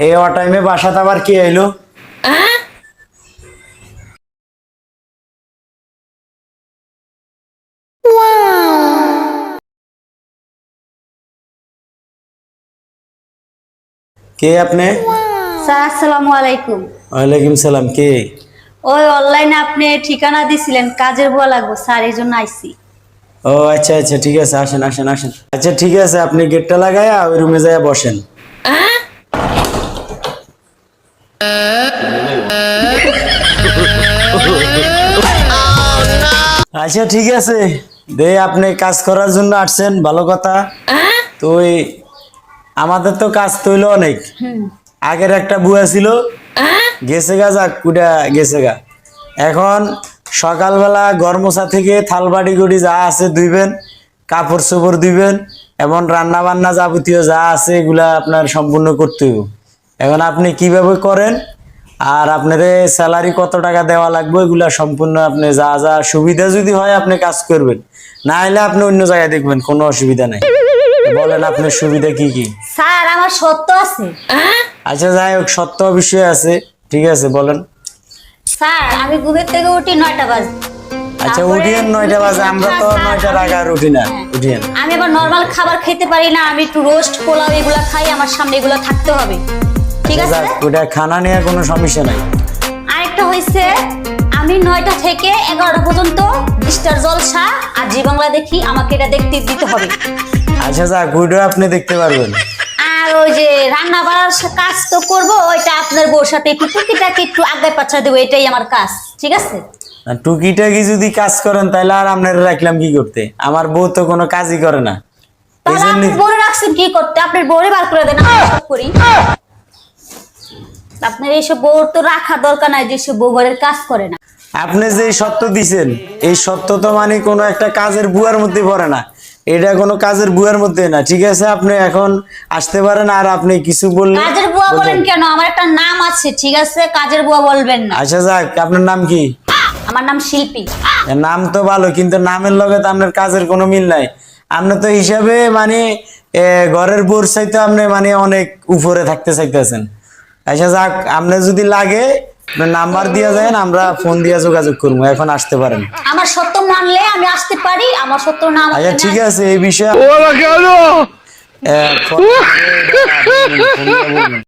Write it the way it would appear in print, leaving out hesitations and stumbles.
এই টাইমে বাসাতে আবার কে এলো? কে আপনি? স্যার আসসালামু আলাইকুম। ওয়ালাইকুম সালাম। কে? ওই অনলাইনে আপনি ঠিকানা দিছিলেন, কাজের বুয়া লাগবে স্যার, এই জন্য আইছি। ও আচ্ছা আচ্ছা, ঠিক আছে, আসেন আসেন আসেন। আচ্ছা ঠিক আছে, আপনি গেটটা লাগায়া ওই রুমে যাইয়া বসেন। আচ্ছা ঠিক আছে, আপনি কাজ করার জন্য আসছেন, ভালো কথা। তো আমাদের তো কাজ তৈল অনেক। আগের একটা বুয়া ছিল, গেছে গা, যাক কুটা গেছে গা। এখন সকালবেলা গরমোছা থেকে থালবাড়ি গুড়ি যা আছে ধুইবেন, কাপড় চোপড় ধুইবেন, এবং রান্না বান্না যাবতীয় যা আছে এগুলা আপনার সম্পূর্ণ করতে হবে। এখন আপনি কিভাবে করেন আর আপনার স্যালারি কত টাকা দেওয়া লাগবে এগুলা সম্পূর্ণ আপনি যা যা সুবিধা যদি হয় আপনি কাজ করবেন, না হলে আপনি অন্য জায়গায় দেখবেন, কোনো অসুবিধা নাই। বলেন আপনার সুবিধা কি কি? স্যার আমার সত্য আছে। আচ্ছা যাই হোক, সত্য বিষয় আছে, ঠিক আছে বলেন। স্যার আমি ঘুমের থেকে উঠি 9টা বাজে। আচ্ছা উঠিয়েন 9টা বাজে, আমরা তো 9টার আগে আর উঠি না। উঠিয়েন। আমি আবার নরমাল খাবার খেতে পারি না, আমি একটু রোস্ট পোলাও এগুলা খাই, আমার সামনে এগুলো থাকতে হবে, ঠিক আছে? ওটা খানা নিয়ে কোনো সমস্যা নাই। আরেকটা হইছে, আমি 9টা থেকে 11টা পর্যন্ত মিস্টার জলসা আর জি বাংলা দেখি, আমাকে এটা দেখতে দিতে হবে। আচ্ছা যাক, ওইটা আপনি দেখতে পারবেন। আর ওই যে রান্না বাড়ার কাজ তো করবো, ওইটা আপনার বউর সাথে একটু টুকিটাকি একটু আগে পাচ্ছা দেবো, এটাই আমার কাজ, ঠিক আছে? আর টুকিটাকি যদি কাজ করেন তাহলে আর আপনার রাখলাম কি করতে? আমার বউ তো কোনো কাজই করে না। এই তাহলে জন্য আপনি বউরে রাখছেন কি করতে? আপনার বউরে বার করে দেন, আমি সব করি। আপনার এইসব বউর তো রাখা দরকার নাই, যেসব বউ ঘরের কাজ করে না। আপনি যে সত্য দিছেন, এই সত্য তো মানে কোনো একটা কাজের বুয়ার মধ্যে পড়ে না, এটা কোনো কাজের বুয়ার মধ্যে না, ঠিক আছে? আপনি এখন আসতে পারেন। আর আপনি কিছু বললেন, কাজের বুয়া বলেন কেন? আমার একটা নাম আছে, ঠিক আছে? কাজের বুয়া বলবেন না। আচ্ছা যাক, আপনার নাম কি? আমার নাম শিল্পী। নাম তো ভালো, কিন্তু নামের লগে তো আপনার কাজের কোনো মিল নাই। আপনি তো হিসাবে মানে ঘরের বোর চাইতে আপনি মানে অনেক উপরে থাকতে চাইতেছেন। আচ্ছা যাক, আপনার যদি লাগে নাম্বার দিয়া যায়, আমরা ফোন দিয়া যোগাযোগ করবো, এখন আসতে পারেন। আমার সত্য মানলে আমি আসতে পারি, আমার সত্য নাম। আচ্ছা ঠিক আছে, এই বিষয়ে